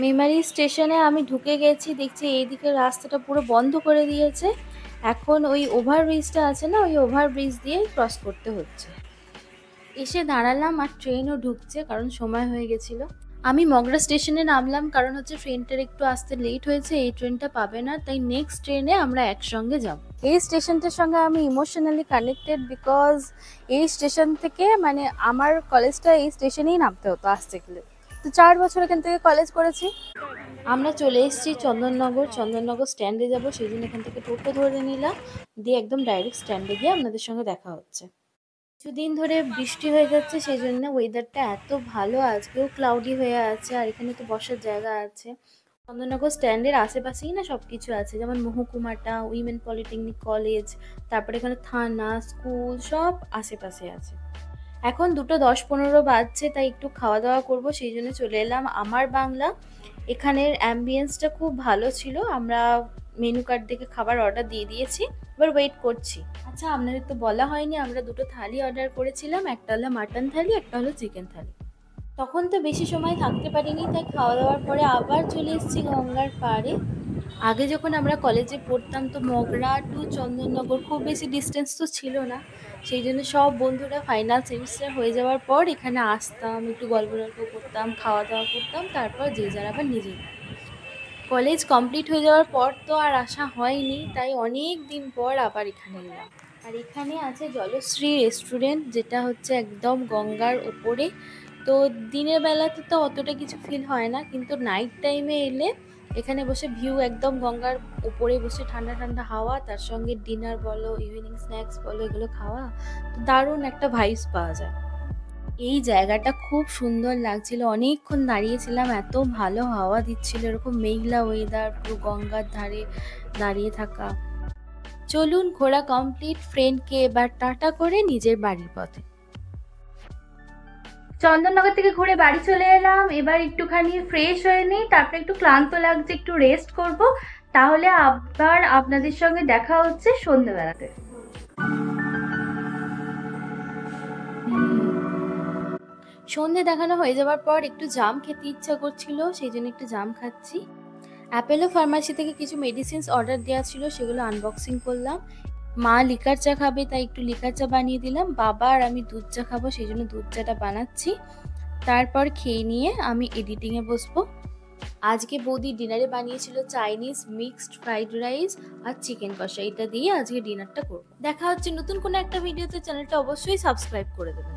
মেমারি স্টেশনে আমি ঢুকে গেছি, দেখছি এইদিকে রাস্তাটা পুরো বন্ধ করে দিয়েছে। এখন ওই ওভারব্রিজটা আছে না, ওই ওভারব্রিজ দিয়েই ক্রস করতে হচ্ছে। এসে দাঁড়ালাম আর ট্রেনও ঢুকছে, কারণ সময় হয়ে গেছিলো। আমি মগরা স্টেশনে নামলাম, কারণ হচ্ছে ট্রেনটার একটু আসতে লেট হয়েছে, এই ট্রেনটা পাবে না, তাই নেক্সট ট্রেনে আমরা একসঙ্গে যাব। এই স্টেশনটার সঙ্গে আমি ইমোশনালি কানেক্টেড, বিকজ এই স্টেশন থেকে মানে আমার কলেজটা এই স্টেশনেই নামতে হতো আসতে গেলে। তো 4 বছর এখান থেকে কলেজ করেছি। আমরা চলে এসেছি চন্দননগর স্ট্যান্ডে যাব, সেই জন্য এখান থেকে টোটো ধরে নিলাম, দিয়ে একদম ডাইরেক্ট স্ট্যান্ডে গিয়ে আপনাদের সঙ্গে দেখা হচ্ছে। কিছুদিন ধরে বৃষ্টি হয়ে যাচ্ছে, সেই জন্য ওয়েদারটা এত ভালো, আজকেও ক্লাউডি হয়ে আছে, আর এখানে তো বসার জায়গা আছে। চন্দননগর স্ট্যান্ডের আশেপাশেই না সব কিছু আছে, যেমন মহকুমাটা, উইমেন পলিটেকনিক কলেজ, তারপরে এখানে থানা, স্কুল সব আশেপাশে আছে। এখন 2:10-15 বাজছে, তাই একটু খাওয়া দাওয়া করব, সেই জন্য চলে এলাম আমার বাংলা। এখানের অ্যাম্বিয়েন্সটা খুব ভালো ছিল। আমরা মেনু কার্ড দেখে খাবার অর্ডার দিয়ে দিয়েছি, এবার ওয়েট করছি। আচ্ছা, আপনাদের তো বলা হয়নি, আমরা 2টো থালি অর্ডার করেছিলাম, একটা হলো মাটন থালি, একটা হলো চিকেন থালি। তখন তো বেশি সময় থাকতে পারিনি, তাই খাওয়া দাওয়ার পরে আবার চলে এসেছি গঙ্গার পাড়ে। আগে যখন আমরা কলেজে পড়তাম, তো মগরা টু চন্দননগর খুব বেশি ডিস্টেন্স তো ছিল না, সেই জন্য সব বন্ধুরা ফাইনাল সেমিস্টার হয়ে যাওয়ার পর এখানে আসতাম, একটু গল্প করতাম, খাওয়া দাওয়া করতাম, তারপর যে যার আবার নিজে। কলেজ কমপ্লিট হয়ে যাওয়ার পর তো আর আসা হয়নি, তাই অনেক দিন পর আবার এখানে এলাম। আর এখানে আছে জলশ্রী রেস্টুরেন্ট, যেটা হচ্ছে একদম গঙ্গার ওপরে। তো দিনের বেলাতে তো অতটা কিছু ফিল হয় না, কিন্তু নাইট টাইমে এলে এখানে বসে ভিউ একদম গঙ্গার উপরে বসে, ঠান্ডা ঠান্ডা হাওয়া, তার সঙ্গে ডিনার বলো, ইভিনিং স্ন্যাক্স বলো, এগুলো খাওয়া, তো দারুণ একটা ভাইবস পাওয়া যায়। এই জায়গাটা খুব সুন্দর লাগছিল, অনেকক্ষণ দাঁড়িয়েছিলাম, এত ভালো হাওয়া দিচ্ছিল, এরকম মেঘলা ওয়েদার, পুরো গঙ্গার ধারে দাঁড়িয়ে থাকা। চলুন, ঘোরা কমপ্লিট, ফ্রেন্ডকে এবার টাটা করে নিজের বাড়ির পথে। চন্দননগর থেকে ঘুরে বাড়ি চলে এলাম, এবার একটুখানি ফ্রেশ হয়ে নিই, তারপরে একটু ক্লান্ত লাগছে, একটু রেস্ট করব, তাহলে আবার আপনাদের সঙ্গে দেখা হচ্ছে সন্ধ্যেবেলাতে। সন্ধে দেখানো হয়ে যাওয়ার পর একটু জাম খেতে ইচ্ছা করছিল, সেই জন্য একটু জাম খাচ্ছি। অ্যাপেলো ফার্মাসি থেকে কিছু মেডিসিনস অর্ডার দেওয়া ছিল, সেগুলো আনবক্সিং করলাম। মা লিকার চা খাবে, তাই একটু লিকার চা বানিয়ে দিলাম। বাবা আর আমি দুধ চা খাবো, সেই জন্য দুধ চাটা বানাচ্ছি। তারপর খেয়ে নিয়ে আমি এডিটিংয়ে বসবো। আজকে বৌদি ডিনারে বানিয়েছিল চাইনিজ মিক্সড ফ্রাইড রাইস আর চিকেন কষা, এটা দিয়ে আজকে ডিনারটা করবো। দেখা হচ্ছে নতুন কোনো একটা ভিডিওতে, চ্যানেলটা অবশ্যই সাবস্ক্রাইব করে দেবেন।